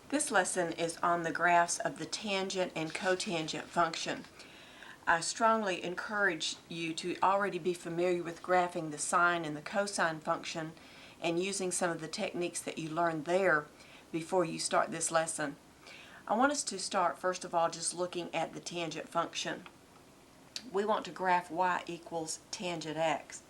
This lesson is on the graphs of the tangent and cotangent function. I strongly encourage you to already be familiar with graphing the sine and the cosine function and using some of the techniques that you learned there before you start this lesson. I want us to start first of all just looking at the tangent function. We want to graph y equals tangent x.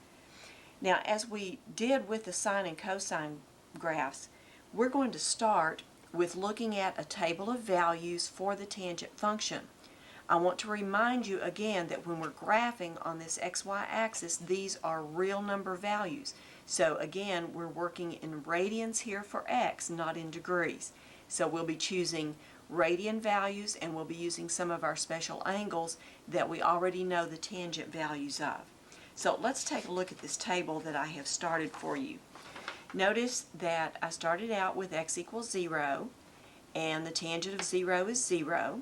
Now, as we did with the sine and cosine graphs, we're going to start with looking at a table of values for the tangent function. I want to remind you again that when we're graphing on this xy axis, these are real number values. So again, we're working in radians here for x, not in degrees. So we'll be choosing radian values, and we'll be using some of our special angles that we already know the tangent values of. So let's take a look at this table that I have started for you. Notice that I started out with x equals 0, and the tangent of 0 is 0.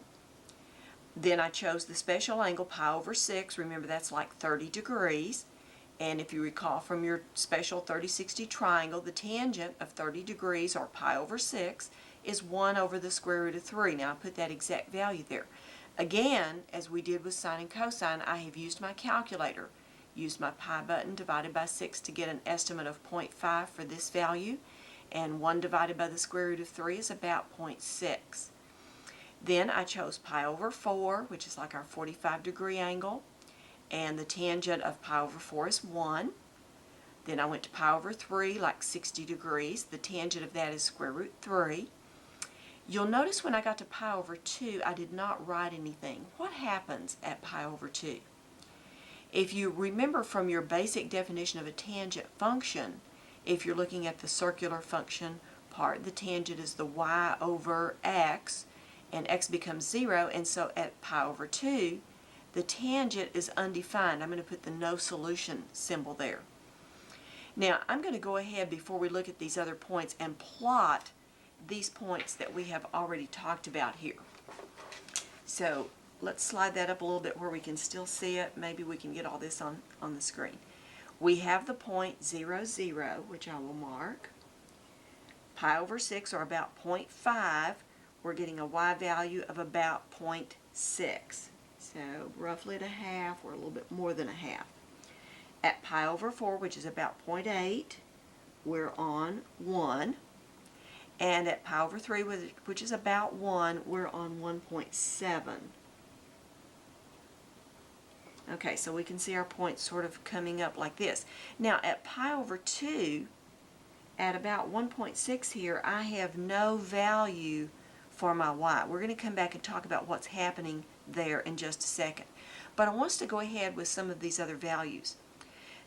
Then I chose the special angle pi over 6. Remember, that's like 30 degrees. And if you recall from your special 30-60 triangle, the tangent of 30 degrees, or pi over 6, is 1 over the square root of 3. Now I put that exact value there. Again, as we did with sine and cosine, I have used my calculator. Used my pi button, divided by 6 to get an estimate of 0.5 for this value, and 1 divided by the square root of 3 is about 0.6. Then I chose pi over 4, which is like our 45-degree angle, and the tangent of pi over 4 is 1. Then I went to pi over 3, like 60 degrees. The tangent of that is square root 3. You'll notice when I got to pi over 2, I did not write anything. What happens at pi over 2? If you remember from your basic definition of a tangent function, if you're looking at the circular function part, the tangent is the y over x, and x becomes 0, and so at pi over 2, the tangent is undefined. I'm going to put the no solution symbol there. Now, I'm going to go ahead before we look at these other points and plot these points that we have already talked about here. So let's slide that up a little bit where we can still see it. Maybe we can get all this on the screen. We have the point 0, 0, which I will mark. Pi over 6, or about 0.5, we're getting a y value of about 0.6. So roughly at a half, or a little bit more than a half. At pi over 4, which is about 0.8, we're on 1. And at pi over 3, which is about 1, we're on 1.7. Okay, so we can see our points sort of coming up like this. Now at pi over 2, at about 1.6 here, I have no value for my y. We're going to come back and talk about what's happening there in just a second. But I want us to go ahead with some of these other values.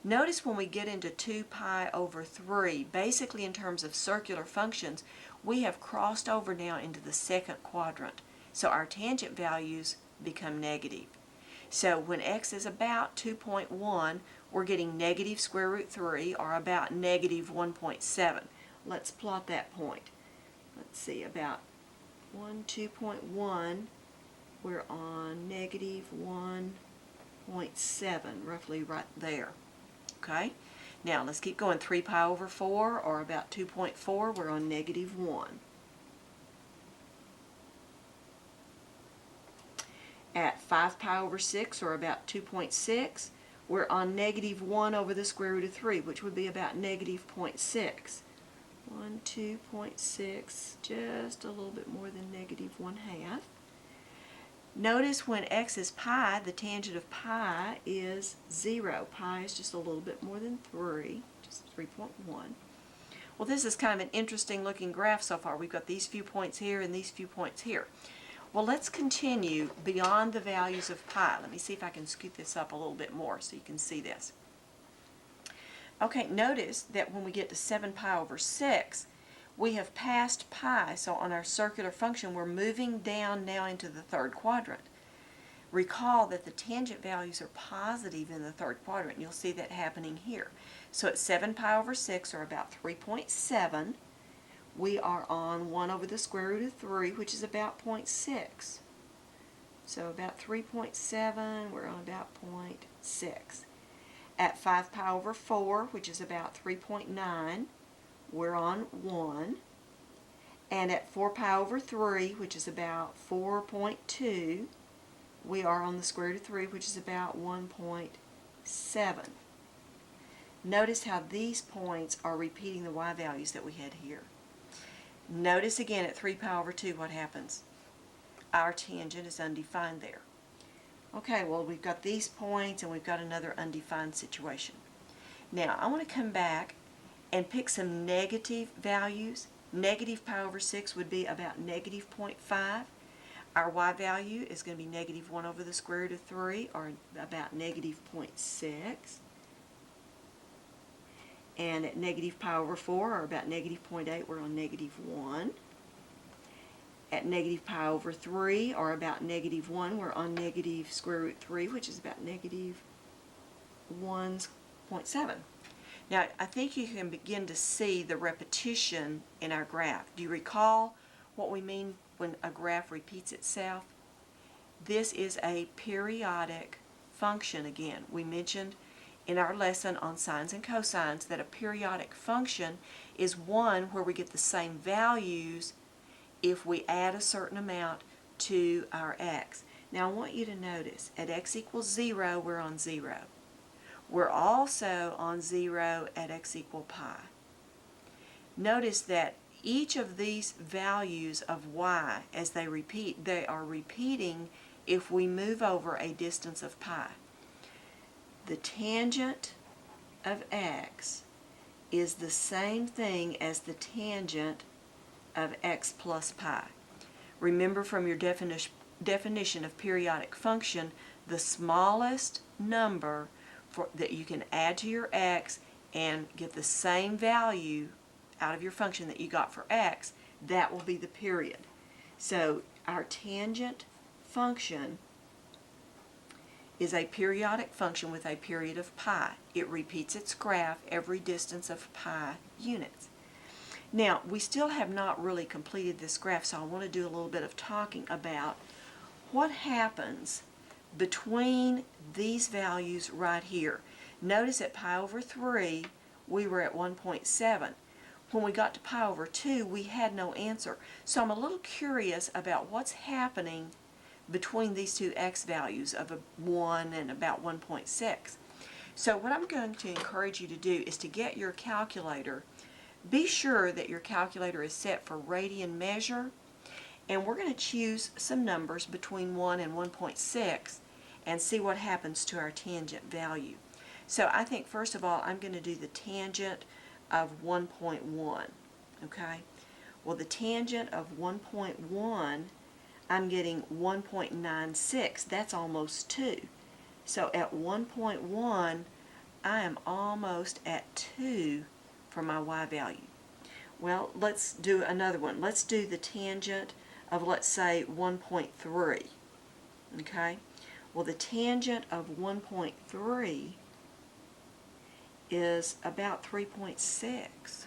Notice when we get into 2 pi over 3, basically in terms of circular functions, we have crossed over now into the second quadrant. So our tangent values become negative. So when x is about 2.1, we're getting negative square root 3, or about negative 1.7. Let's plot that point. Let's see, about 2.1, we're on negative 1.7, roughly right there. Okay? Now let's keep going. 3 pi over 4, or about 2.4, we're on negative 1. At 5 pi over 6, or about 2.6, we're on negative 1 over the square root of 3, which would be about negative 0.6. 2.6, just a little bit more than negative 1/2. Notice when x is pi, the tangent of pi is 0. Pi is just a little bit more than 3, just 3.1. Well, this is kind of an interesting looking graph so far. We've got these few points here and these few points here. Well, let's continue beyond the values of pi. Let me see if I can scoot this up a little bit more so you can see this. Okay, notice that when we get to 7 pi over 6, we have passed pi, so on our circular function we're moving down now into the third quadrant. Recall that the tangent values are positive in the third quadrant. You'll see that happening here. So at 7 pi over 6, or about 3.7, we are on 1 over the square root of 3, which is about 0.6. So about 3.7, we're on about 0.6. At 5 pi over 4, which is about 3.9, we're on 1. And at 4 pi over 3, which is about 4.2, we are on the square root of 3, which is about 1.7. Notice how these points are repeating the y values that we had here. Notice again at 3 pi over 2 what happens. Our tangent is undefined there. Okay, well we've got these points and we've got another undefined situation. Now I want to come back and pick some negative values. Negative pi over 6 would be about negative 0.5. Our y value is going to be negative 1 over the square root of 3, or about negative 0.6. And at negative pi over 4, or about negative 0.8, we're on negative 1. At negative pi over 3, or about negative 1, we're on negative square root 3, which is about negative 1.7. Now, I think you can begin to see the repetition in our graph. Do you recall what we mean when a graph repeats itself? This is a periodic function again. We mentioned in our lesson on sines and cosines that a periodic function is one where we get the same values if we add a certain amount to our x. Now I want you to notice at x equals 0, we're on 0. We're also on 0 at x equal pi. Notice that each of these values of y, as they repeat, they are repeating if we move over a distance of pi. The tangent of x is the same thing as the tangent of x plus pi. Remember from your definition of periodic function, the smallest number that you can add to your x and get the same value out of your function that you got for x, that will be the period. So our tangent function is a periodic function with a period of pi. It repeats its graph every distance of pi units. Now, we still have not really completed this graph, so I want to do a little bit of talking about what happens between these values right here. Notice at pi over 3, we were at 1.7. When we got to pi over 2, we had no answer. So I'm a little curious about what's happening between these two x values of 1 and about 1.6. So what I'm going to encourage you to do is to get your calculator. Be sure that your calculator is set for radian measure, and we're going to choose some numbers between 1 and 1.6 and see what happens to our tangent value. So I think first of all I'm going to do the tangent of 1.1. Okay? Well, the tangent of 1.1, I'm getting 1.96. That's almost 2. So at 1.1, I am almost at 2 for my y value. Well, let's do another one. Let's do the tangent of, let's say, 1.3. Okay? Well, the tangent of 1.3 is about 3.6.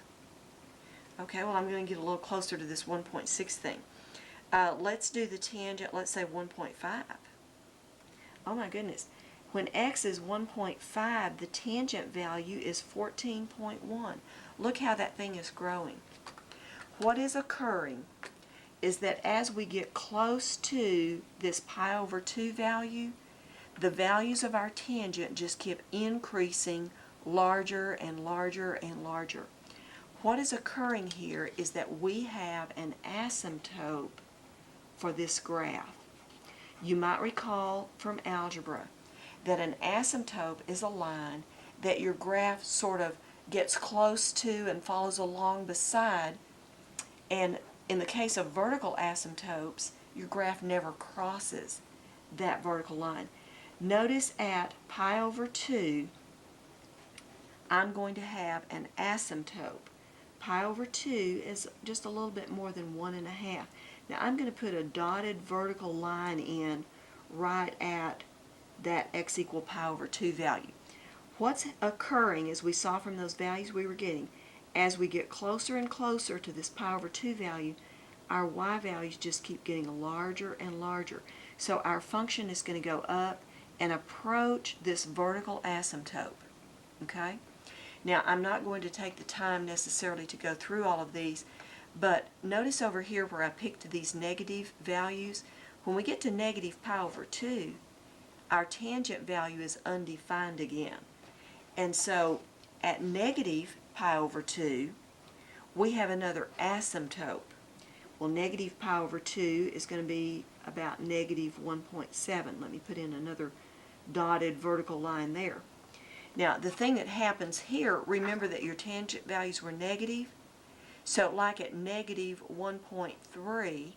Okay, well, I'm going to get a little closer to this 1.6 thing. Let's do the tangent, let's say 1.5. Oh my goodness. When x is 1.5, the tangent value is 14.1. Look how that thing is growing. What is occurring is that as we get close to this pi over 2 value, the values of our tangent just keep increasing larger and larger and larger. What is occurring here is that we have an asymptote for this graph. You might recall from algebra that an asymptote is a line that your graph sort of gets close to and follows along beside, and in the case of vertical asymptotes, your graph never crosses that vertical line. Notice at pi over 2, I'm going to have an asymptote. Pi over 2 is just a little bit more than 1.5. Now I'm going to put a dotted vertical line in right at that x equal pi over 2 value. What's occurring, as we saw from those values we were getting, as we get closer and closer to this pi over 2 value, our y values just keep getting larger and larger. So our function is going to go up and approach this vertical asymptote. Okay? Now I'm not going to take the time necessarily to go through all of these, But notice over here where I picked these negative values, when we get to negative pi over 2, our tangent value is undefined again. And so at negative pi over 2, we have another asymptote. Well, negative pi over 2 is going to be about negative 1.7. Let me put in another dotted vertical line there. Now, the thing that happens here, remember that your tangent values were negative. So like at negative 1.3,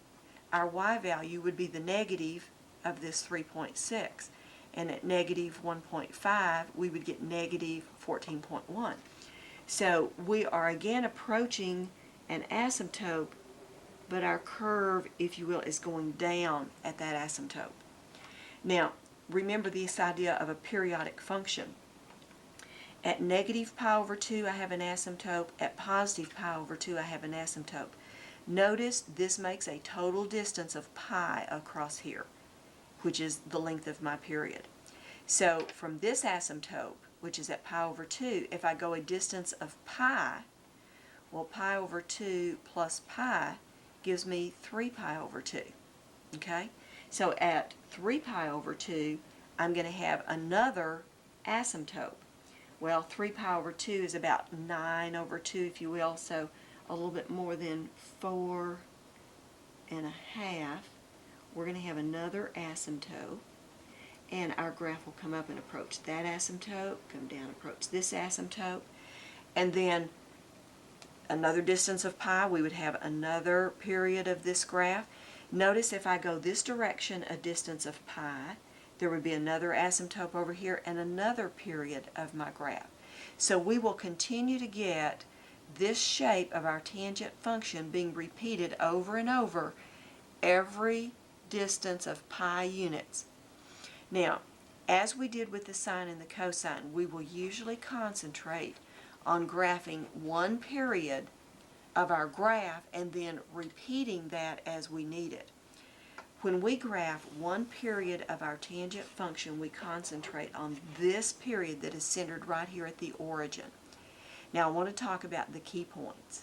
our y value would be the negative of this 3.6. And at negative 1.5, we would get negative 14.1. So we are again approaching an asymptote, but our curve, if you will, is going down at that asymptote. Now, remember this idea of a periodic function. At negative pi over 2, I have an asymptote. At positive pi over 2, I have an asymptote. Notice this makes a total distance of pi across here, which is the length of my period. So from this asymptote, which is at pi over 2, if I go a distance of pi, well, pi over 2 plus pi gives me 3 pi over 2. Okay? So at 3 pi over 2, I'm going to have another asymptote. Well, 3 pi over 2 is about 9 over 2, if you will, so a little bit more than 4 and a half. We're going to have another asymptote, and our graph will come up and approach that asymptote, come down, approach this asymptote, and then another distance of pi, we would have another period of this graph. Notice if I go this direction, a distance of pi, there would be another asymptote over here and another period of my graph. So we will continue to get this shape of our tangent function being repeated over and over every distance of pi units. Now, as we did with the sine and the cosine, we will usually concentrate on graphing one period of our graph and then repeating that as we need it. When we graph one period of our tangent function, we concentrate on this period that is centered right here at the origin. Now I want to talk about the key points.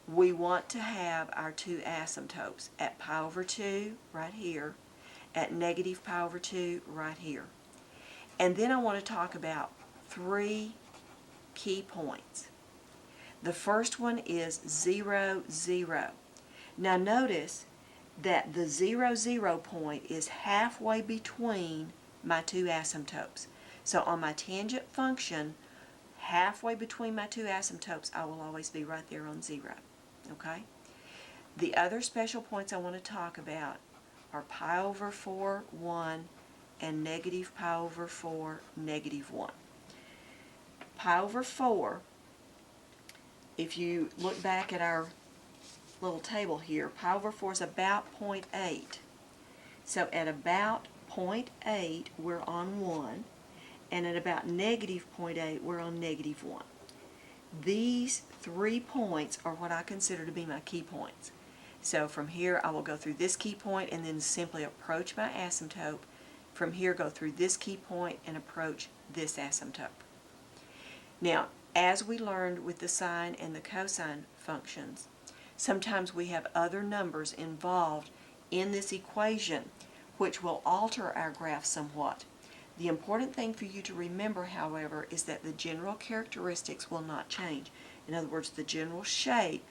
We want to have our two asymptotes at pi over 2 right here, at negative pi over 2 right here. And then I want to talk about 3 key points. The first one is 0, 0. Now notice that the 0, 0 point is halfway between my two asymptotes. So on my tangent function, halfway between my two asymptotes, I will always be right there on 0. Okay? The other special points I want to talk about are pi over 4, 1, and negative pi over 4, negative 1. Pi over 4, if you look back at our little table here, pi over 4 is about 0.8. So at about 0.8, we're on 1, and at about negative 0.8, we're on negative 1. These 3 points are what I consider to be my key points. So from here, I will go through this key point and then simply approach my asymptote. From here, go through this key point and approach this asymptote. Now, as we learned with the sine and the cosine functions, sometimes we have other numbers involved in this equation which will alter our graph somewhat. The important thing for you to remember, however, is that the general characteristics will not change. In other words, the general shape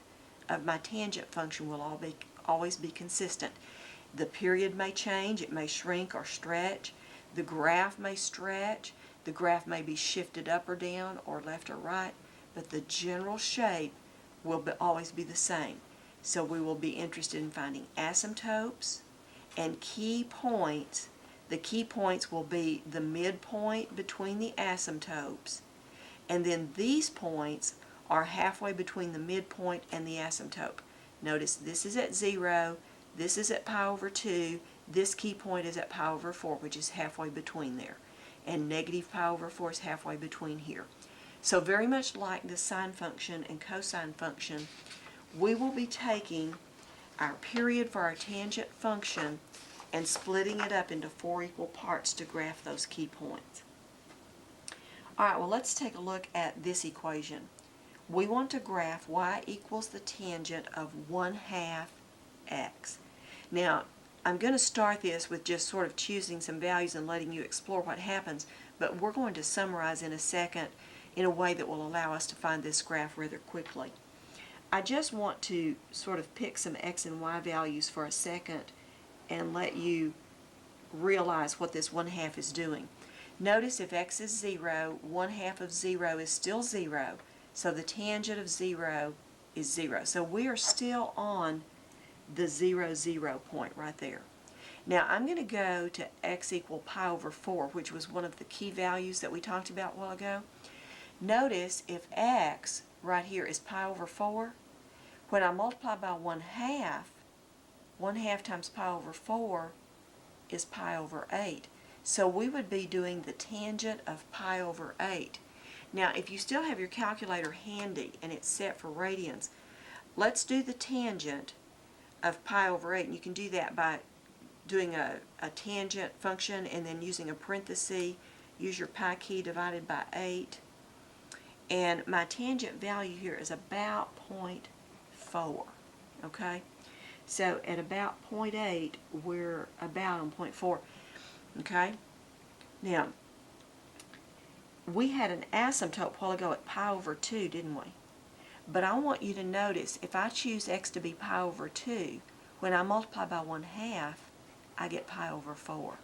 of my tangent function will always be consistent. The period may change, it may shrink or stretch, the graph may stretch, the graph may be shifted up or down or left or right, but the general shape will always be the same. So we will be interested in finding asymptotes and key points. The key points will be the midpoint between the asymptotes, and then these points are halfway between the midpoint and the asymptote. Notice this is at 0, this is at pi over 2, this key point is at pi over 4, which is halfway between there, and negative pi over 4 is halfway between here. So very much like the sine function and cosine function, we will be taking our period for our tangent function and splitting it up into 4 equal parts to graph those key points. Alright, well let's take a look at this equation. we want to graph y equals the tangent of 1/2 x. Now, I'm going to start this with just sort of choosing some values and letting you explore what happens, but we're going to summarize in a second in a way that will allow us to find this graph rather quickly. I just want to sort of pick some x and y values for a second and let you realize what this 1/2 is doing. Notice if x is 0, 1/2 of 0 is still 0, so the tangent of 0 is 0. So we are still on the 0, 0 point right there. Now I'm going to go to x equal pi over 4, which was one of the key values that we talked about a while ago. Notice if x right here is pi over 4, when I multiply by 1/2, 1/2 times pi over 4 is pi over 8. So we would be doing the tangent of pi over 8. Now if you still have your calculator handy and it's set for radians, let's do the tangent of pi over 8, and you can do that by doing a tangent function and then using a parenthesis. Use your pi key divided by 8, and my tangent value here is about 0.4. Okay, so at about 0.8 we're about on 0.4. Okay, now we had an asymptote a while ago at pi over 2, didn't we? But I want you to notice if I choose x to be pi over 2, when I multiply by 1/2, I get pi over 4.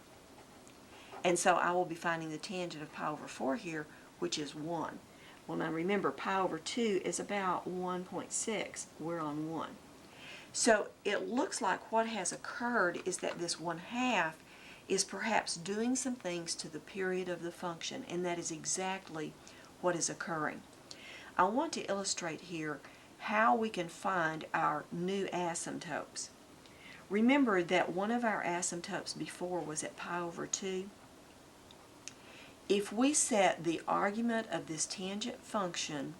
And so I will be finding the tangent of pi over 4 here, which is 1. Well, now remember, pi over 2 is about 1.6. We're on 1. So it looks like what has occurred is that this 1/2 is perhaps doing some things to the period of the function, and that is exactly what is occurring. I want to illustrate here how we can find our new asymptotes. Remember that one of our asymptotes before was at pi over 2. If we set the argument of this tangent function,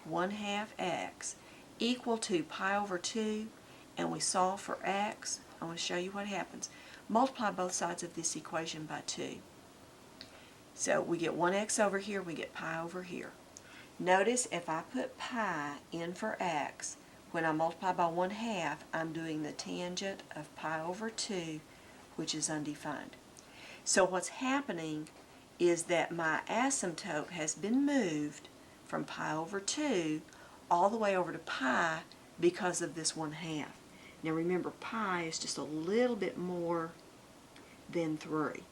1/2 x, equal to pi over 2, and we solve for x, I want to show you what happens. Multiply both sides of this equation by 2. So we get 1x over here, we get pi over here. Notice if I put pi in for x, when I multiply by 1/2, I'm doing the tangent of pi over 2, which is undefined. So what's happening is that my asymptote has been moved from pi over 2 all the way over to pi because of this 1/2. Now remember, pi is just a little bit more than 3.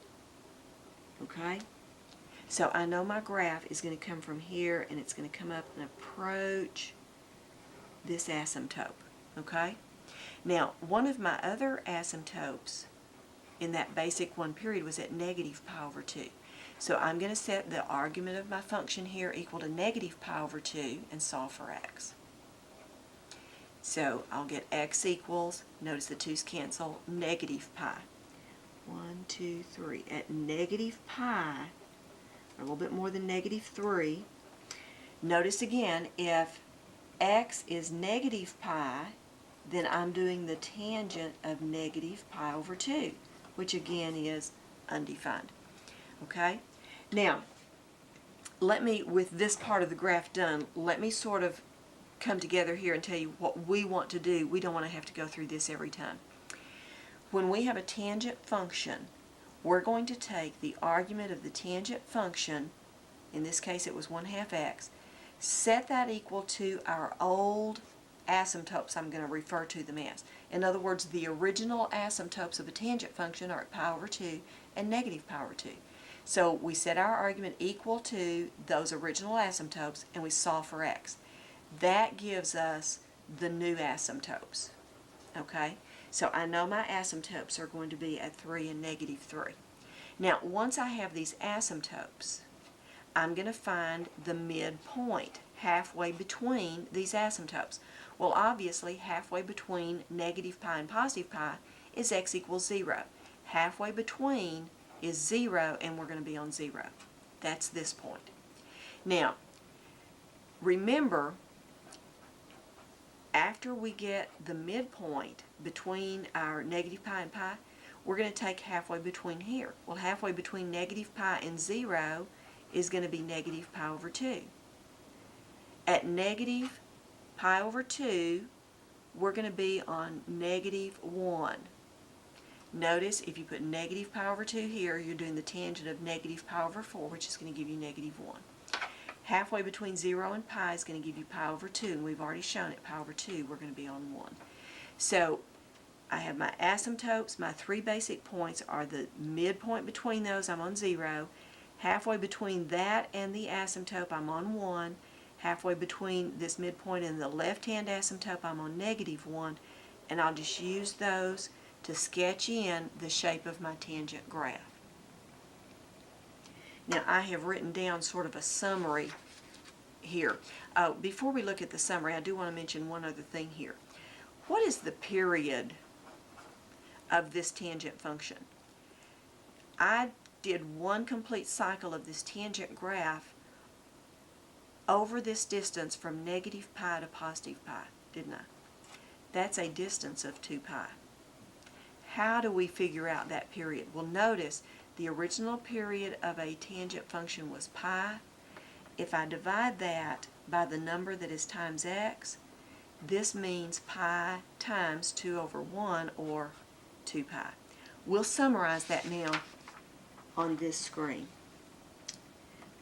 Okay? So I know my graph is going to come from here, and it's going to come up and approach this asymptote. Okay? Now, one of my other asymptotes in that basic 1 period was at negative pi over 2. So I'm going to set the argument of my function here equal to negative pi over 2 and solve for x. So I'll get x equals, notice the 2's cancel, negative pi. 1, 2, 3. At negative pi, a little bit more than negative 3. Notice again, if x is negative pi, then I'm doing the tangent of negative pi over 2, which again is undefined. Okay? Now, let me, with this part of the graph done, let me sort of come together here and tell you what we want to do. We don't want to have to go through this every time. When we have a tangent function, we're going to take the argument of the tangent function, in this case it was 1/2 x, set that equal to our old asymptotes I'm going to refer to them as. In other words, the original asymptotes of a tangent function are at pi over 2 and negative pi over 2. So we set our argument equal to those original asymptotes and we solve for x. That gives us the new asymptotes. Okay? So I know my asymptotes are going to be at 3 and negative 3. Now, once I have these asymptotes, I'm going to find the midpoint halfway between these asymptotes. Well, obviously, halfway between negative pi and positive pi is x equals 0. Halfway between is 0, and we're going to be on 0. That's this point. Now, remember, after we get the midpoint between our negative pi and pi, we're going to take halfway between here. Well, halfway between negative pi and 0 is going to be negative pi over 2. At negative pi over 2, we're going to be on negative 1. Notice if you put negative pi over 2 here, you're doing the tangent of negative pi over 4, which is going to give you negative 1. Halfway between 0 and pi is going to give you pi over 2, and we've already shown it, pi over 2, we're going to be on 1. So I have my asymptotes. My three basic points are the midpoint between those, I'm on 0. Halfway between that and the asymptote, I'm on 1. Halfway between this midpoint and the left-hand asymptote, I'm on negative 1. And I'll just use those to sketch in the shape of my tangent graph. Now I have written down sort of a summary here. Before we look at the summary, I do want to mention one other thing here. What is the period of this tangent function? I did one complete cycle of this tangent graph over this distance from negative pi to positive pi, didn't I? That's a distance of 2 pi. How do we figure out that period? Well, notice the original period of a tangent function was pi. If I divide that by the number that is times x, this means pi times 2 over 1, or 2 pi. We'll summarize that now on this screen.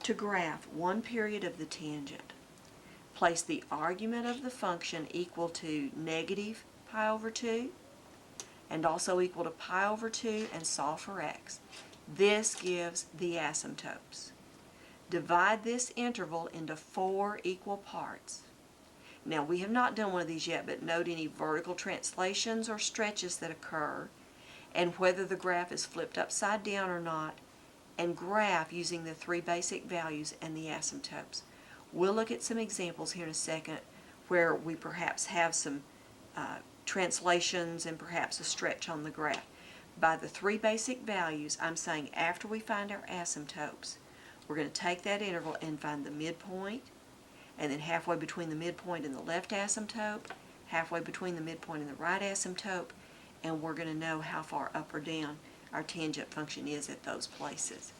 To graph one period of the tangent, place the argument of the function equal to negative pi over 2 and also equal to pi over 2 and solve for x. This gives the asymptotes. Divide this interval into 4 equal parts. Now we have not done one of these yet, but note any vertical translations or stretches that occur and whether the graph is flipped upside down or not, and graph using the three basic values and the asymptotes. We'll look at some examples here in a second where we perhaps have some translations and perhaps a stretch on the graph. By the three basic values, I'm saying after we find our asymptotes, we're going to take that interval and find the midpoint, and then halfway between the midpoint and the left asymptote, halfway between the midpoint and the right asymptote, and we're going to know how far up or down our tangent function is at those places.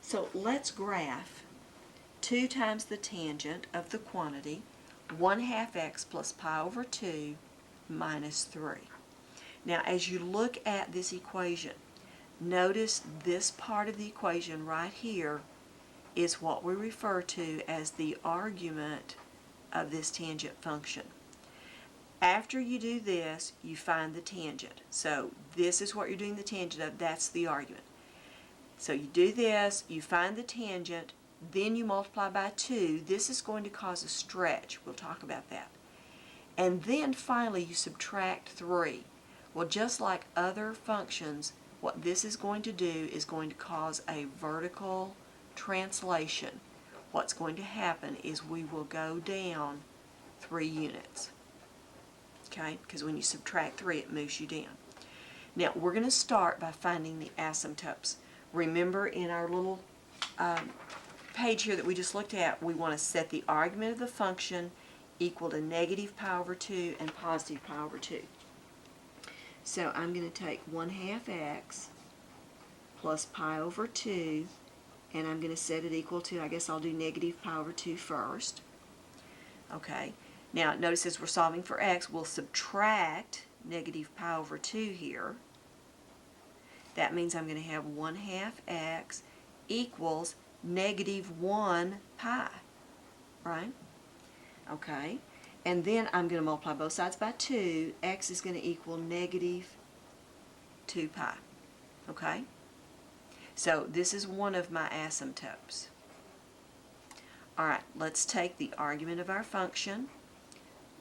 So let's graph 2 times the tangent of the quantity 1/2 x plus pi over 2 minus 3. Now as you look at this equation, notice this part of the equation right here is what we refer to as the argument of this tangent function. After you do this, you find the tangent. So this is what you're doing the tangent of, that's the argument. So you do this, you find the tangent, then you multiply by 2. This is going to cause a stretch. We'll talk about that. And then finally you subtract 3. Well, just like other functions, what this is going to do is going to cause a vertical translation. What's going to happen is we will go down 3 units. Okay, because when you subtract 3, it moves you down. Now, we're going to start by finding the asymptotes. Remember, in our little page here that we just looked at, we want to set the argument of the function equal to negative pi over 2 and positive pi over 2. So I'm going to take 1/2 x plus pi over 2, and I'm going to set it equal to, I guess I'll do negative pi over 2 first. Okay. Now, notice as we're solving for x, we'll subtract negative pi over 2 here. That means I'm going to have 1/2 x equals negative 1 pi, right? Okay. And then I'm going to multiply both sides by 2. X is going to equal negative 2 pi. Okay? So this is one of my asymptotes. Alright, let's take the argument of our function,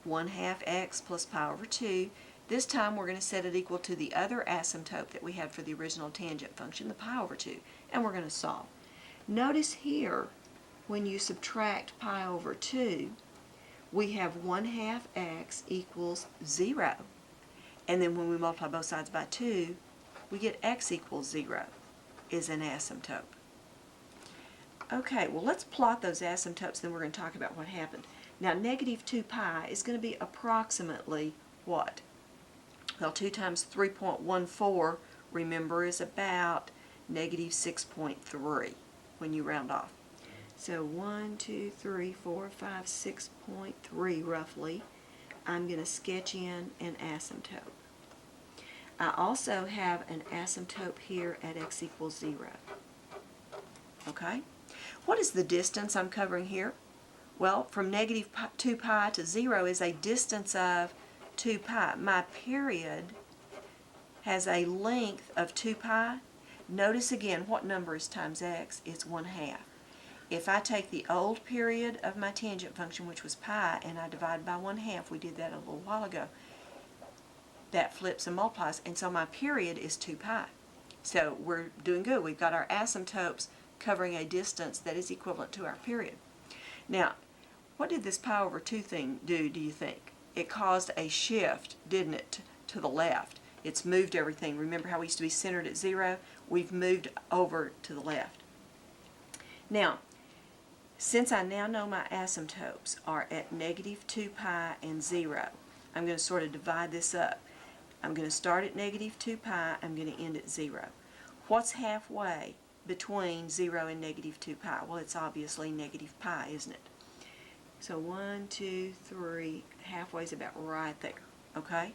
1/2 x plus pi over 2. This time we're going to set it equal to the other asymptote that we had for the original tangent function, the pi over 2, and we're going to solve. Notice here, when you subtract pi over 2, we have 1/2 x equals 0. And then when we multiply both sides by 2, we get x equals 0 is an asymptote. Okay, well let's plot those asymptotes, then we're going to talk about what happened. Now negative 2 pi is going to be approximately what? Well, 2 times 3.14, remember, is about negative 6.3 when you round off. So 1, 2, 3, 4, 5, 6.3 roughly, I'm going to sketch in an asymptote. I also have an asymptote here at x equals 0. Okay? What is the distance I'm covering here? Well, from negative 2 pi to 0 is a distance of 2 pi. My period has a length of 2 pi. Notice again, what number is times x? It's 1/2. If I take the old period of my tangent function, which was pi, and I divide by 1/2, we did that a little while ago, that flips and multiplies, and so my period is 2 pi. So we're doing good. We've got our asymptotes covering a distance that is equivalent to our period. Now, what did this pi over 2 thing do you think? It caused a shift, didn't it, to the left. It's moved everything. Remember how we used to be centered at 0? We've moved over to the left. Now, since I now know my asymptotes are at negative 2 pi and 0, I'm going to sort of divide this up. I'm going to start at negative 2 pi, I'm going to end at 0. What's halfway between 0 and negative 2 pi? Well, it's obviously negative pi, isn't it? So 1, 2, 3, halfway is about right there, okay?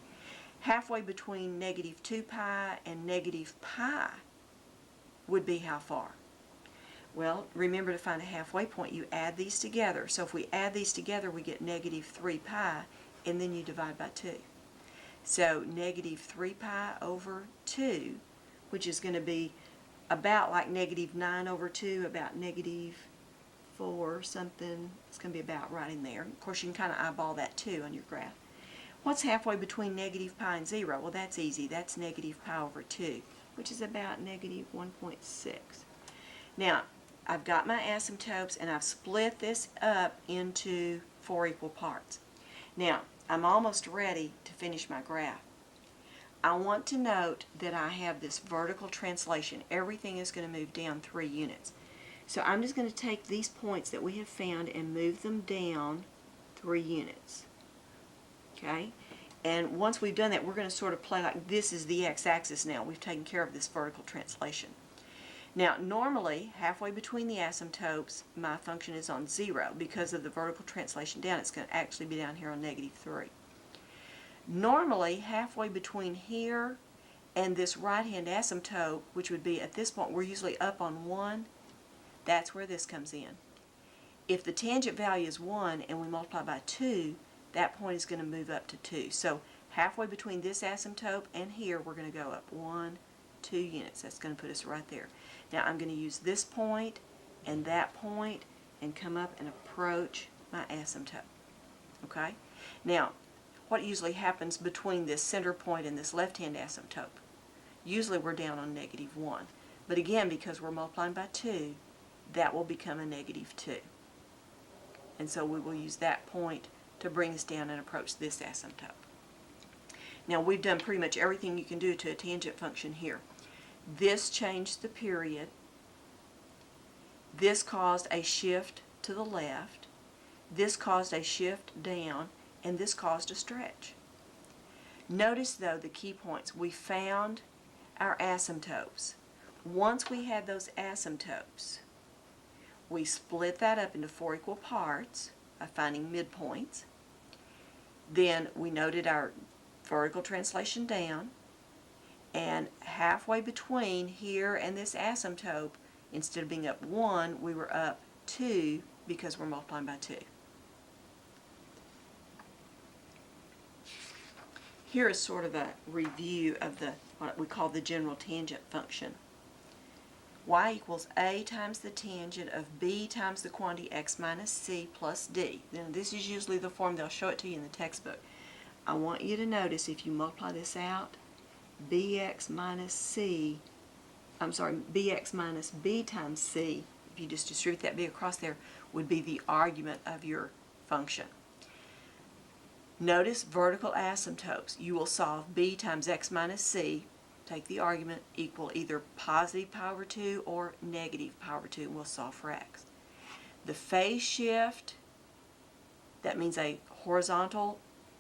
Halfway between negative 2 pi and negative pi would be how far? Well, remember to find a halfway point, you add these together. So if we add these together, we get negative 3 pi, and then you divide by 2. So negative 3 pi over 2, which is going to be about like negative 9 over 2, about negative 4 something. It's going to be about right in there. Of course, you can kind of eyeball that too on your graph. What's halfway between negative pi and 0? Well, that's easy. That's negative pi over 2, which is about negative 1.6. Now, I've got my asymptotes, and I've split this up into 4 equal parts. Now, I'm almost ready to finish my graph. I want to note that I have this vertical translation. Everything is going to move down 3 units. So I'm just going to take these points that we have found and move them down 3 units. Okay? And once we've done that, we're going to sort of play like this is the x-axis now. We've taken care of this vertical translation. Now, normally, halfway between the asymptotes, my function is on 0. Because of the vertical translation down, it's going to actually be down here on negative 3. Normally, halfway between here and this right-hand asymptote, which would be at this point, we're usually up on 1. That's where this comes in. If the tangent value is 1 and we multiply by 2, that point is going to move up to 2. So halfway between this asymptote and here, we're going to go up 1, 2 units. That's going to put us right there. Now I'm going to use this point and that point and come up and approach my asymptote. Okay? Now, what usually happens between this center point and this left-hand asymptote? Usually we're down on negative 1. But again, because we're multiplying by 2, that will become a negative 2. And so we will use that point to bring us down and approach this asymptote. Now we've done pretty much everything you can do to a tangent function here. This changed the period. This caused a shift to the left. This caused a shift down. And this caused a stretch. Notice, though, the key points. We found our asymptotes. Once we had those asymptotes, we split that up into 4 equal parts by finding midpoints. Then we noted our vertical translation down. And halfway between here and this asymptote, instead of being up 1, we were up 2 because we're multiplying by 2. Here is sort of a review of what we call the general tangent function. Y equals a times the tangent of b times the quantity x minus c plus d. Now, this is usually the form they'll show it to you in the textbook. I want you to notice if you multiply this out, bx minus b times c, if you just distribute that b across there, would be the argument of your function. Notice vertical asymptotes. You will solve b times x minus c, take the argument, equal either positive pi over 2 or negative pi over 2, and we'll solve for x. The phase shift, that means a horizontal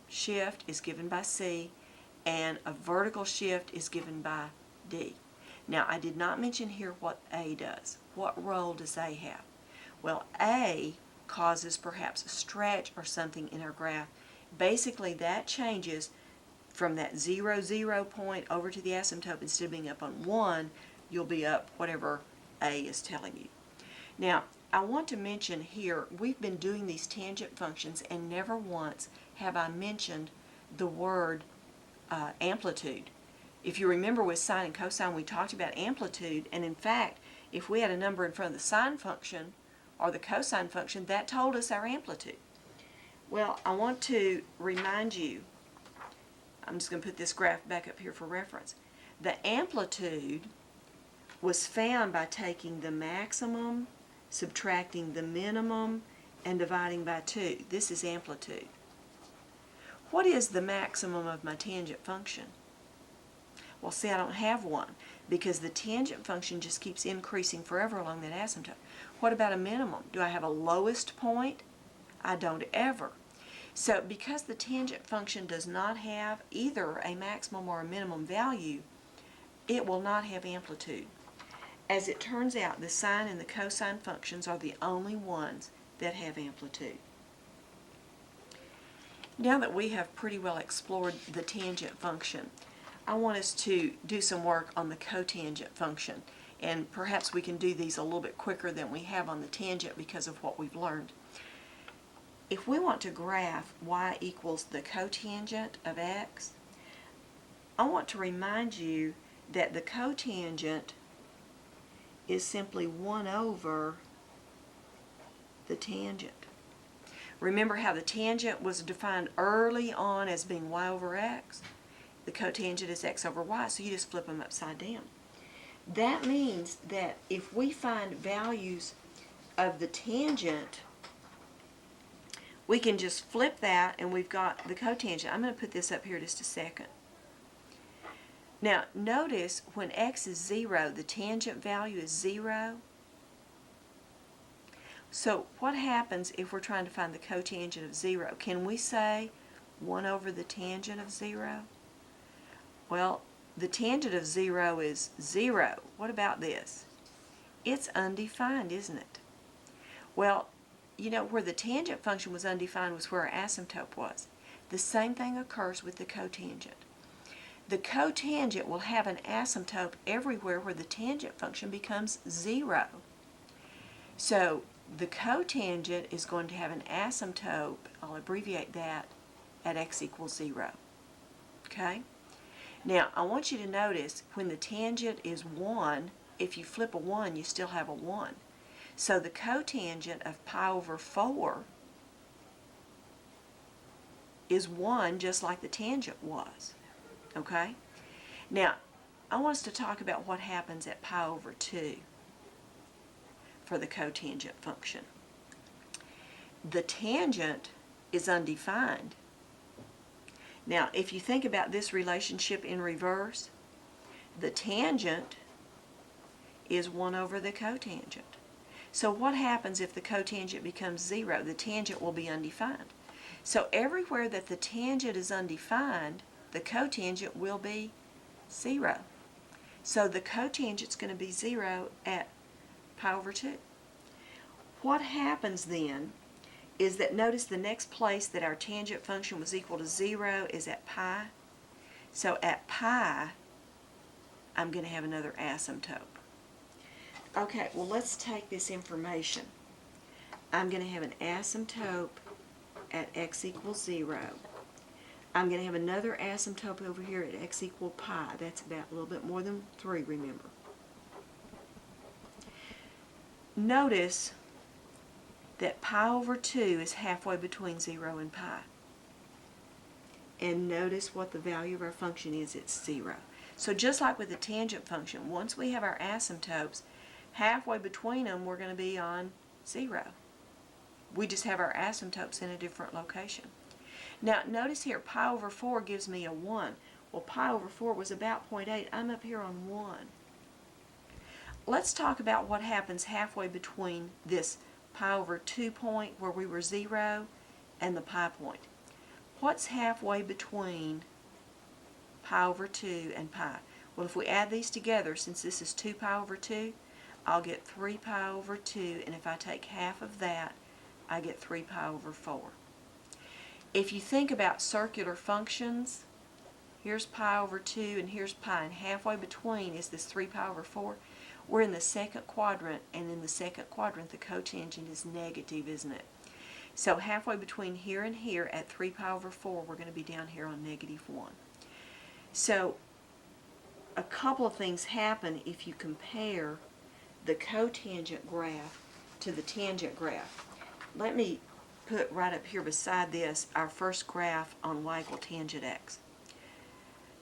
shift, is given by c, and a vertical shift is given by d. Now, I did not mention here what a does. What role does a have? Well, A causes perhaps a stretch or something in our graph. Basically, that changes from that 0, 0 point over to the asymptote. Instead of being up on 1, you'll be up whatever A is telling you. Now, I want to mention here, we've been doing these tangent functions and never once have I mentioned the word amplitude. If you remember with sine and cosine, we talked about amplitude, and in fact, if we had a number in front of the sine function or the cosine function, that told us our amplitude. Well, I want to remind you, I'm just going to put this graph back up here for reference. The amplitude was found by taking the maximum, subtracting the minimum, and dividing by 2. This is amplitude. What is the maximum of my tangent function? Well, see, I don't have one because the tangent function just keeps increasing forever along that asymptote. What about a minimum? Do I have a lowest point? I don't ever. So because the tangent function does not have either a maximum or a minimum value, it will not have amplitude. As it turns out, the sine and the cosine functions are the only ones that have amplitude. Now that we have pretty well explored the tangent function, I want us to do some work on the cotangent function, and perhaps we can do these a little bit quicker than we have on the tangent because of what we've learned. If we want to graph y equals the cotangent of x, I want to remind you that the cotangent is simply 1 over the tangent. Remember how the tangent was defined early on as being y over x? The cotangent is x over y, so you just flip them upside down. That means that if we find values of the tangent, we can just flip that and we've got the cotangent. I'm going to put this up here just a second. Now notice when x is 0, the tangent value is 0. So what happens if we're trying to find the cotangent of 0? Can we say 1 over the tangent of 0? Well, the tangent of 0 is 0. What about this? It's undefined, isn't it? Well, you know, where the tangent function was undefined was where our asymptote was. The same thing occurs with the cotangent. The cotangent will have an asymptote everywhere where the tangent function becomes 0. So the cotangent is going to have an asymptote, I'll abbreviate that, at x equals 0. Okay? Now, I want you to notice when the tangent is 1, if you flip a 1, you still have a 1. So the cotangent of pi over 4 is 1, just like the tangent was. Okay? Now, I want us to talk about what happens at pi over 2 for the cotangent function. The tangent is undefined. Now, if you think about this relationship in reverse, the tangent is 1 over the cotangent. So what happens if the cotangent becomes 0? The tangent will be undefined. So everywhere that the tangent is undefined, the cotangent will be 0. So the cotangent is going to be 0 at pi over 2. What happens then is that notice the next place that our tangent function was equal to 0 is at pi. So at pi, I'm going to have another asymptote. Okay, well let's take this information. I'm going to have an asymptote at x equals 0. I'm going to have another asymptote over here at x equal pi. That's about a little bit more than 3, remember. Notice that pi over 2 is halfway between 0 and pi. And notice what the value of our function is, it's 0. So just like with the tangent function, once we have our asymptotes, halfway between them we're going to be on 0. We just have our asymptotes in a different location. Now notice here, pi over 4 gives me a 1. Well, pi over 4 was about 0.8. I'm up here on 1. Let's talk about what happens halfway between this pi over 2 point where we were 0 and the pi point. What's halfway between pi over 2 and pi? Well, if we add these together, since this is 2 pi over 2, I'll get 3 pi over 2, and if I take half of that, I get 3 pi over 4. If you think about circular functions, here's pi over 2 and here's pi, and halfway between is this 3 pi over 4. We're in the second quadrant, and in the second quadrant the cotangent is negative, isn't it? So halfway between here and here at 3 pi over 4, we're going to be down here on -1. So a couple of things happen if you compare the cotangent graph to the tangent graph. Let me put right up here beside this our first graph on y equal tangent x.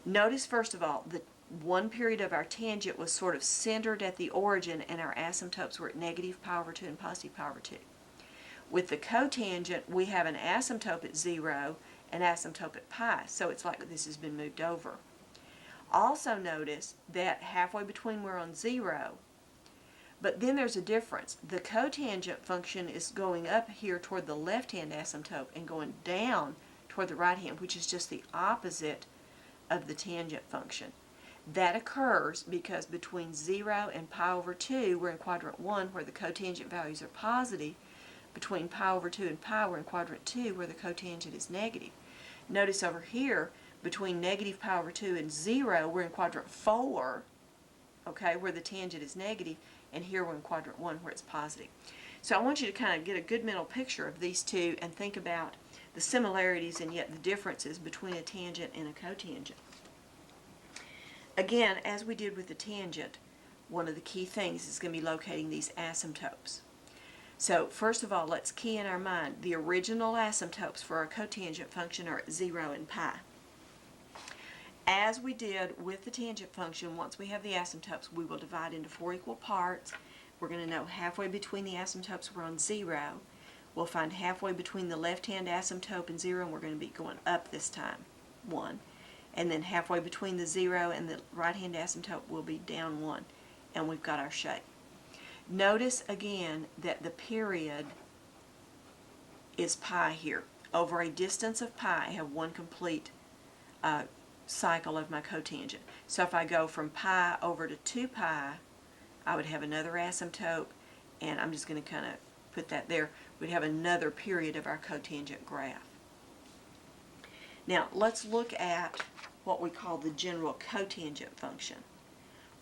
Notice first of all, the one period of our tangent was sort of centered at the origin, and our asymptotes were at negative pi over 2 and positive pi over 2. With the cotangent, we have an asymptote at 0, an asymptote at pi, so it's like this has been moved over. Also notice that halfway between we're on 0, but then there's a difference. The cotangent function is going up here toward the left-hand asymptote and going down toward the right-hand, which is just the opposite of the tangent function. That occurs because between 0 and pi over 2, we're in quadrant 1 where the cotangent values are positive. Between pi over 2 and pi, we're in quadrant 2 where the cotangent is negative. Notice over here, between negative pi over 2 and 0, we're in quadrant 4, okay, where the tangent is negative, and here we're in quadrant 1 where it's positive. So I want you to kind of get a good mental picture of these two and think about the similarities and yet the differences between a tangent and a cotangent. Again, as we did with the tangent, one of the key things is going to be locating these asymptotes. So first of all, let's key in our mind the original asymptotes for our cotangent function are at 0 and pi. As we did with the tangent function, once we have the asymptotes, we will divide into 4 equal parts. We're going to know halfway between the asymptotes we're on 0. We'll find halfway between the left-hand asymptote and 0, and we're going to be going up this time, 1. And then halfway between the 0 and the right-hand asymptote will be down 1, and we've got our shape. Notice again that the period is pi here. Over a distance of pi, I have one complete cycle of my cotangent. So if I go from pi over to 2 pi, I would have another asymptote, and I'm just going to kind of put that there. We'd have another period of our cotangent graph. Now let's look at what we call the general cotangent function.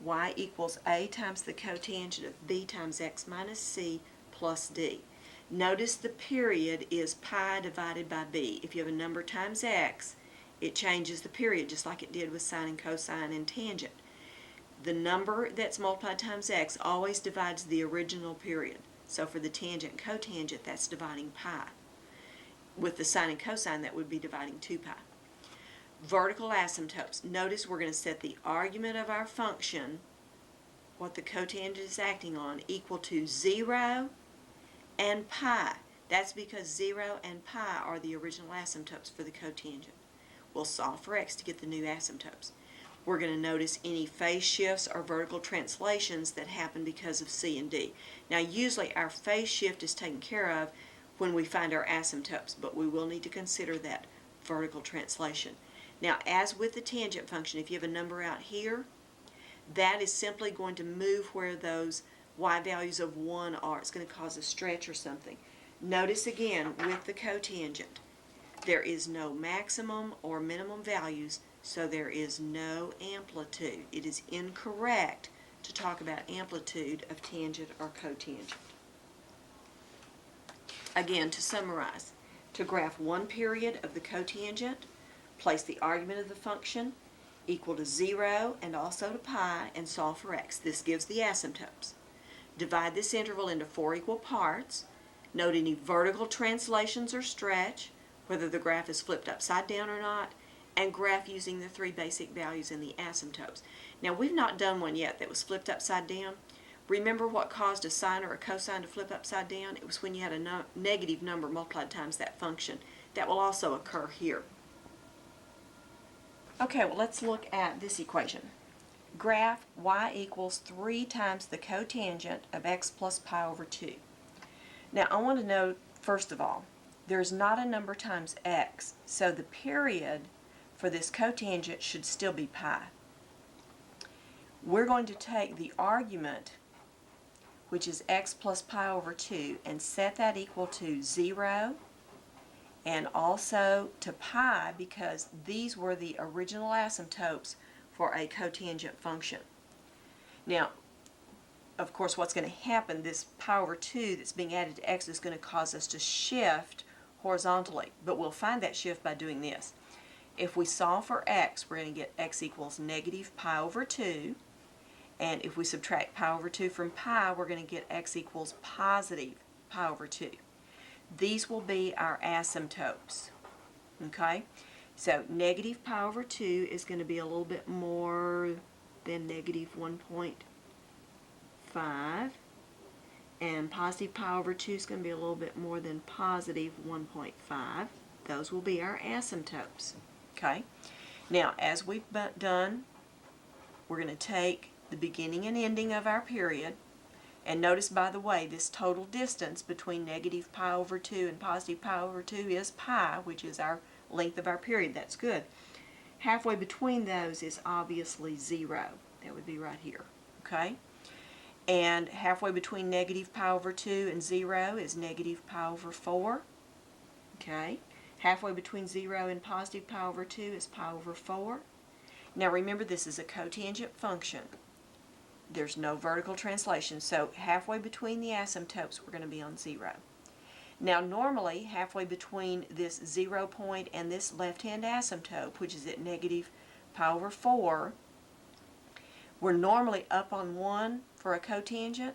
Y equals a times the cotangent of b times x minus c plus d. Notice the period is pi divided by b. If you have a number times x, it changes the period just like it did with sine and cosine and tangent. The number that's multiplied times x always divides the original period. So for the tangent and cotangent, that's dividing pi. With the sine and cosine, that would be dividing 2 pi. Vertical asymptotes. Notice we're going to set the argument of our function, what the cotangent is acting on, equal to 0 and pi. That's because 0 and pi are the original asymptotes for the cotangent. We'll solve for x to get the new asymptotes. We're going to notice any phase shifts or vertical translations that happen because of c and d. Now usually our phase shift is taken care of when we find our asymptotes, but we will need to consider that vertical translation. Now as with the tangent function, if you have a number out here, that is simply going to move where those y values of 1 are. It's going to cause a stretch or something. Notice again with the cotangent, there is no maximum or minimum values, so there is no amplitude. It is incorrect to talk about amplitude of tangent or cotangent. Again, to summarize, to graph one period of the cotangent, place the argument of the function equal to 0 and also to pi and solve for x. This gives the asymptotes. Divide this interval into 4 equal parts. Note any vertical translations or stretch, whether the graph is flipped upside down or not, and graph using the 3 basic values in the asymptotes. Now we've not done one yet that was flipped upside down. Remember what caused a sine or a cosine to flip upside down? It was when you had a negative number multiplied times that function. That will also occur here. Okay, well let's look at this equation. Graph y equals 3 times the cotangent of x plus pi over 2. Now I want to note, first of all, there's not a number times x, so the period for this cotangent should still be pi. We're going to take the argument which is x plus pi over 2, and set that equal to 0 and also to pi, because these were the original asymptotes for a cotangent function. Now, of course, what's going to happen, this pi over 2 that's being added to x is going to cause us to shift horizontally, but we'll find that shift by doing this. If we solve for x, we're going to get x equals negative pi over 2, and if we subtract pi over 2 from pi, we're going to get x equals positive pi over 2. These will be our asymptotes, okay? So negative pi over 2 is going to be a little bit more than negative 1.5, and positive pi over 2 is going to be a little bit more than positive 1.5. Those will be our asymptotes, okay? Now, as we've done, we're going to take the beginning and ending of our period. And notice, by the way, this total distance between negative pi over 2 and positive pi over 2 is pi, which is our length of our period. That's good. Halfway between those is obviously 0. That would be right here. Okay? And halfway between negative pi over 2 and 0 is negative pi over 4. Okay? Halfway between 0 and positive pi over 2 is pi over 4. Now remember, this is a cotangent function. There's no vertical translation, so halfway between the asymptotes we're going to be on 0. Now normally, halfway between this 0 point and this left-hand asymptote, which is at negative pi over 4, we're normally up on 1 for a cotangent,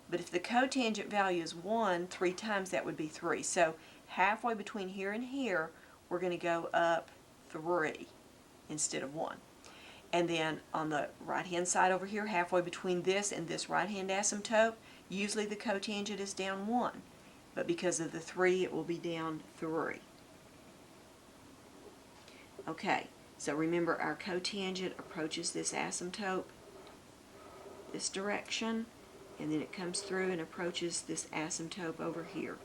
but if the cotangent value is 1, 3 times that would be 3. So halfway between here and here, we're going to go up 3 instead of 1. And then on the right-hand side over here, halfway between this and this right-hand asymptote, usually the cotangent is down 1. But because of the 3, it will be down 3. Okay, so remember, our cotangent approaches this asymptote this direction, and then it comes through and approaches this asymptote over here.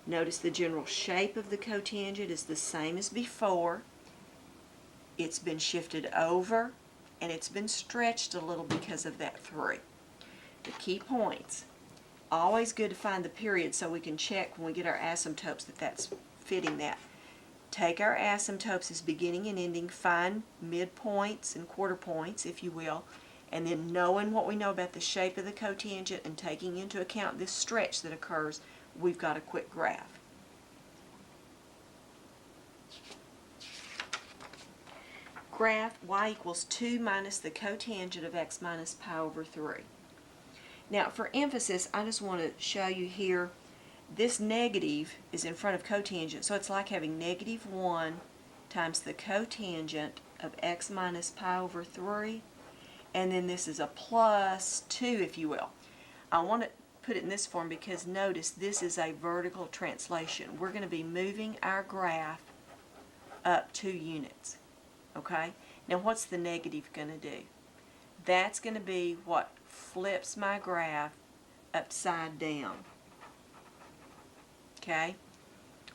Notice the general shape of the cotangent is the same as before. It's been shifted over, and it's been stretched a little because of that 3. The key points. Always good to find the period so we can check when we get our asymptotes that that's fitting that. Take our asymptotes as beginning and ending, find midpoints and quarter points, if you will, and then knowing what we know about the shape of the cotangent and taking into account this stretch that occurs, we've got a quick graph. Graph y equals 2 minus the cotangent of x minus pi over 3. Now, for emphasis, I just want to show you here, this negative is in front of cotangent, so it's like having negative 1 times the cotangent of x minus pi over 3, and then this is a plus 2, if you will. I want to put it in this form because notice this is a vertical translation. We're going to be moving our graph up 2 units. Okay? Now what's the negative going to do? That's going to be what flips my graph upside down. Okay?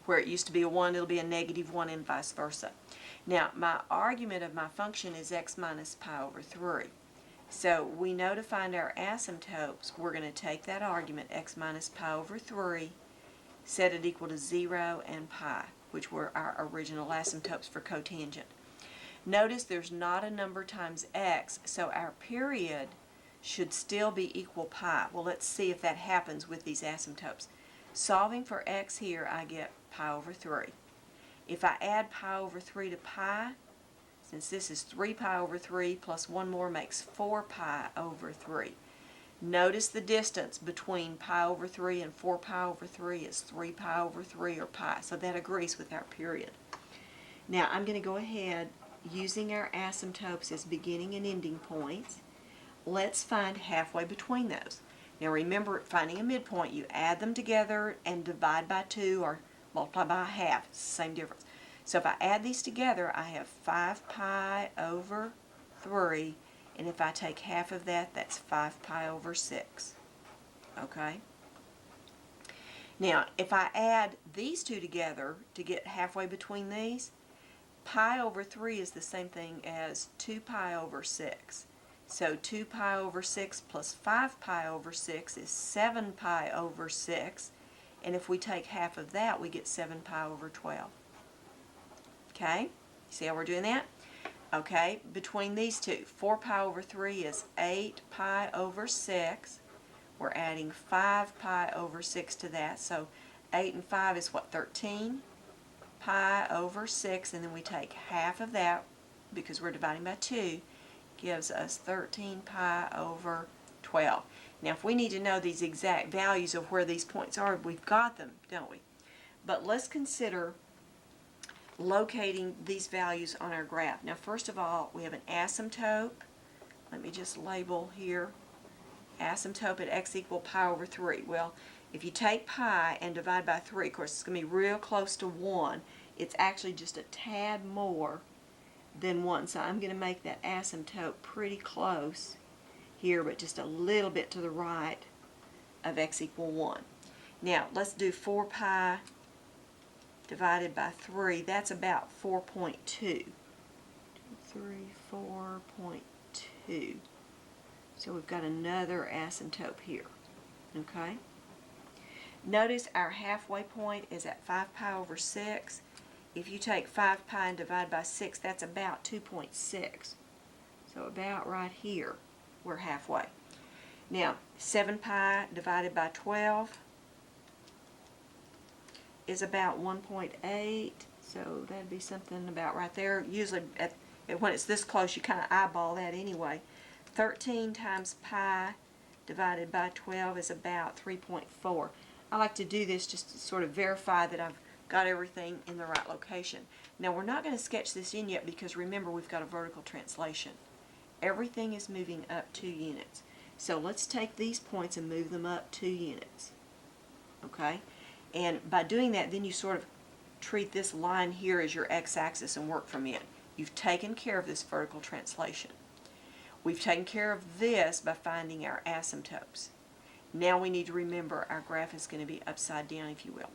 Where it used to be a 1, it'll be a negative 1 and vice versa. Now my argument of my function is x minus pi over 3. So we know to find our asymptotes, we're going to take that argument, x minus pi over 3, set it equal to 0 and pi, which were our original asymptotes for cotangent. Notice there's not a number times x, so our period should still be equal pi. Well, let's see if that happens with these asymptotes. Solving for x here, I get pi over 3. If I add pi over 3 to pi, since this is 3 pi over 3 plus 1 more makes 4 pi over 3. Notice the distance between pi over 3 and 4 pi over 3 is 3 pi over 3 or pi, so that agrees with our period. Now I'm going to go ahead using our asymptotes as beginning and ending points. Let's find halfway between those. Now remember, finding a midpoint, you add them together and divide by 2 or multiply by half. It's the same difference. So if I add these together, I have 5 pi over 3, and if I take half of that, that's 5 pi over 6. Okay? Now, if I add these two together to get halfway between these, pi over 3 is the same thing as 2 pi over 6. So 2 pi over 6 plus 5 pi over 6 is 7 pi over 6. And if we take half of that, we get 7 pi over 12. Okay? See how we're doing that? Okay, between these two, 4 pi over 3 is 8 pi over 6. We're adding 5 pi over 6 to that. So 8 and 5 is what, 13 pi over 6. And then we take half of that, because we're dividing by 2, gives us 13 pi over 12. Now, if we need to know these exact values of where these points are, we've got them, don't we? But let's consider locating these values on our graph. Now, first of all, we have an asymptote. Let me just label here. Asymptote at x equal pi over 3. Well, if you take pi and divide by 3, of course, it's going to be real close to 1. It's actually just a tad more than 1. So I'm going to make that asymptote pretty close here, but just a little bit to the right of x equal 1. Now, let's do 4 pi divided by 3. That's about 4.2. 4.2. So we've got another asymptote here. Okay? Notice our halfway point is at 5 pi over 6. If you take 5 pi and divide by 6, that's about 2.6. So about right here, we're halfway. Now, 7 pi divided by 12 is about 1.8. So that'd be something about right there. Usually, when it's this close, you kind of eyeball that anyway. 13 times pi divided by 12 is about 3.4. I like to do this just to sort of verify that I've got everything in the right location. Now, we're not going to sketch this in yet because remember, we've got a vertical translation. Everything is moving up 2 units. So let's take these points and move them up 2 units. Okay? And by doing that, then you sort of treat this line here as your x-axis and work from it. You've taken care of this vertical translation. We've taken care of this by finding our asymptotes. Now we need to remember our graph is going to be upside down, if you will.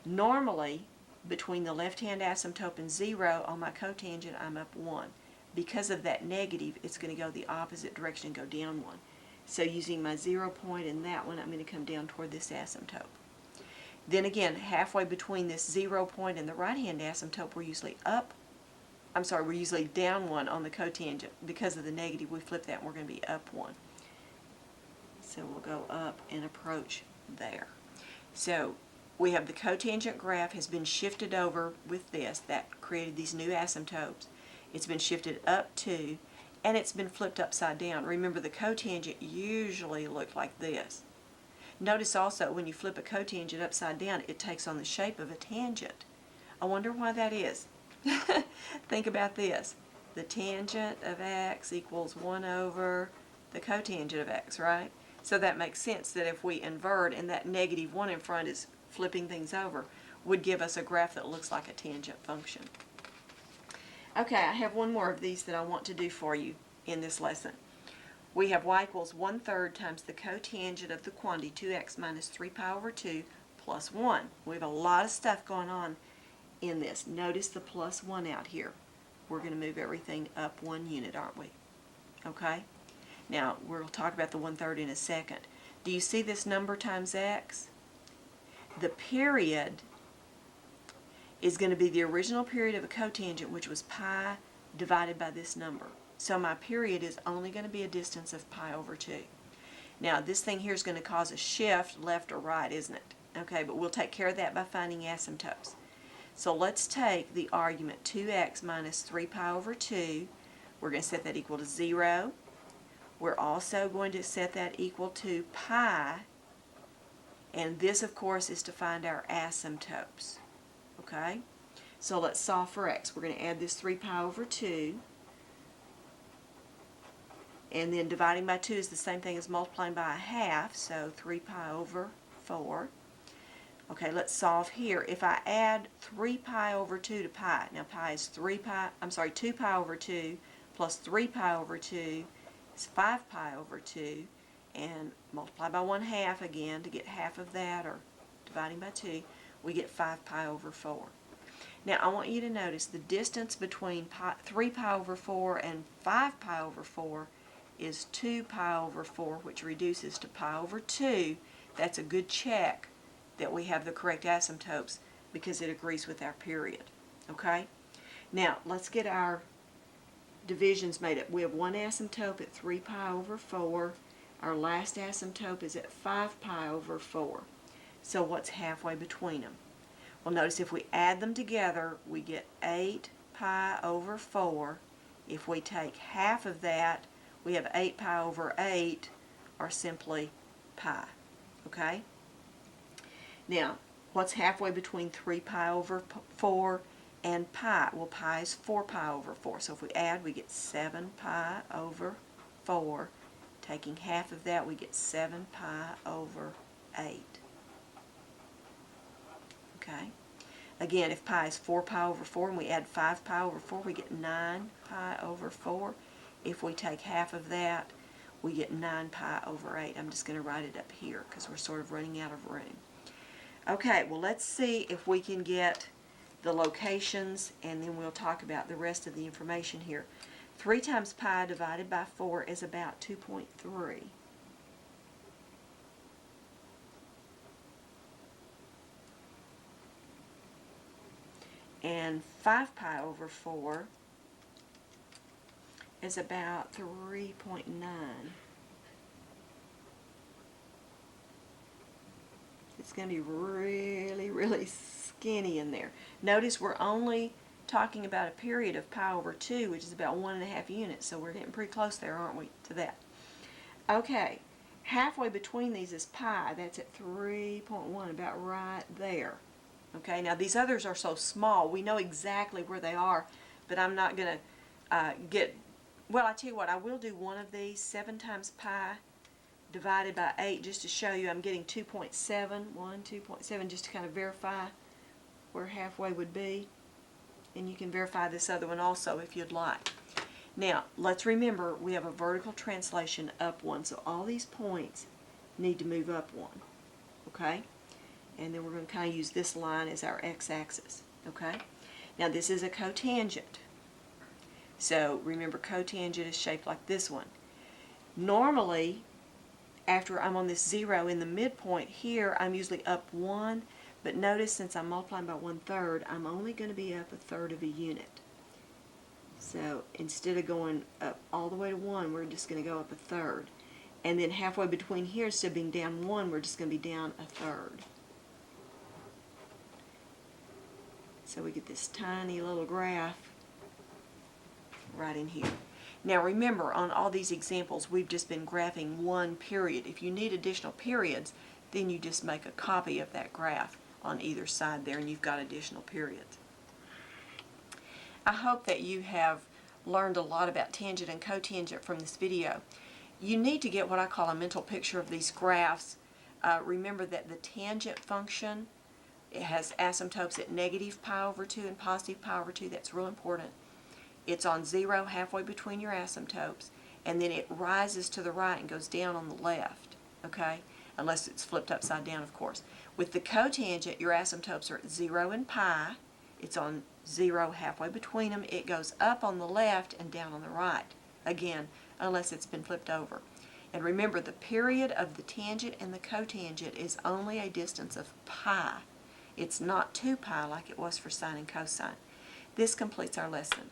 Normally, between the left-hand asymptote and 0 on my cotangent, I'm up 1. Because of that negative, it's going to go the opposite direction and go down 1. So using my 0 point in that one, I'm going to come down toward this asymptote. Then again, halfway between this 0 point and the right-hand asymptote, we're usually down 1 on the cotangent. Because of the negative, we flip that and we're going to be up 1. So we'll go up and approach there. So we have the cotangent graph has been shifted over with this. That created these new asymptotes. It's been shifted up 2, and it's been flipped upside down. Remember, the cotangent usually looked like this. Notice also when you flip a cotangent upside down, it takes on the shape of a tangent. I wonder why that is. Think about this. The tangent of x equals 1 over the cotangent of x, right? So that makes sense that if we invert and that negative 1 in front is flipping things over, would give us a graph that looks like a tangent function. Okay, I have one more of these that I want to do for you in this lesson. We have y equals 1/3 times the cotangent of the quantity 2x minus 3 pi over 2 plus 1. We have a lot of stuff going on in this. Notice the plus 1 out here. We're going to move everything up 1 unit, aren't we? Okay? Now, we'll talk about the 1/3 in a second. Do you see this number times x? The period is going to be the original period of a cotangent, which was pi divided by this number. So my period is only going to be a distance of pi over 2. Now, this thing here is going to cause a shift left or right, isn't it? Okay, but we'll take care of that by finding asymptotes. So let's take the argument 2x minus 3 pi over 2. We're going to set that equal to 0. We're also going to set that equal to pi. And this, of course, is to find our asymptotes. Okay? So let's solve for x. We're going to add this 3 pi over 2. And then dividing by 2 is the same thing as multiplying by a half, so 3 pi over 4. Okay, let's solve here. If I add 3 pi over 2 to pi, now pi is 2 pi over 2 plus 3 pi over 2 is 5 pi over 2, and multiply by 1/2 again to get half of that, or dividing by 2, we get 5 pi over 4. Now I want you to notice the distance between 3 pi over 4 and 5 pi over 4 is 2 pi over 4, which reduces to pi over 2. That's a good check that we have the correct asymptotes because it agrees with our period. Okay? Now, let's get our divisions made up. We have one asymptote at 3 pi over 4. Our last asymptote is at 5 pi over 4. So what's halfway between them? Well, notice if we add them together, we get 8 pi over 4. If we take half of that, we have 8 pi over 8, or simply pi. Okay? Now, what's halfway between 3 pi over 4 and pi? Well, pi is 4 pi over 4. So if we add, we get 7 pi over 4. Taking half of that, we get 7 pi over 8. Okay? Again, if pi is 4 pi over 4 and we add 5 pi over 4, we get 9 pi over 4. If we take half of that, we get 9 pi over 8. I'm just going to write it up here because we're sort of running out of room. Okay, well, let's see if we can get the locations, and then we'll talk about the rest of the information here. 3 times pi divided by 4 is about 2.3. And 5 pi over 4 is about 3.9. It's going to be really, really skinny in there. Notice we're only talking about a period of pi over 2, which is about 1.5 units, so we're getting pretty close there, aren't we, to that? Okay, halfway between these is pi. That's at 3.1, about right there. Okay, now these others are so small, we know exactly where they are, but I'm not going to well, I tell you what, I will do one of these, 7 times pi divided by 8, just to show you I'm getting 2.7, 2.7, just to kind of verify where halfway would be. And you can verify this other one also if you'd like. Now, let's remember we have a vertical translation up 1, so all these points need to move up 1. Okay? And then we're going to kind of use this line as our x-axis. Okay? Now, this is a cotangent. So, remember, cotangent is shaped like this one. Normally, after I'm on this 0 in the midpoint here, I'm usually up 1. But notice since I'm multiplying by 1/3, I'm only going to be up 1/3 of a unit. So instead of going up all the way to 1, we're just going to go up 1/3. And then halfway between here, instead of being down 1, we're just going to be down 1/3. So we get this tiny little graph right in here. Now remember, on all these examples, we've just been graphing one period. If you need additional periods, then you just make a copy of that graph on either side there, and you've got additional periods. I hope that you have learned a lot about tangent and cotangent from this video. You need to get what I call a mental picture of these graphs. Remember that the tangent function, it has asymptotes at negative pi over 2 and positive pi over 2. That's real important. It's on 0 halfway between your asymptotes, and then it rises to the right and goes down on the left, okay? Unless it's flipped upside down, of course. With the cotangent, your asymptotes are at 0 and pi. It's on 0 halfway between them. It goes up on the left and down on the right. Again, unless it's been flipped over. And remember, the period of the tangent and the cotangent is only a distance of pi. It's not 2 pi like it was for sine and cosine. This completes our lesson.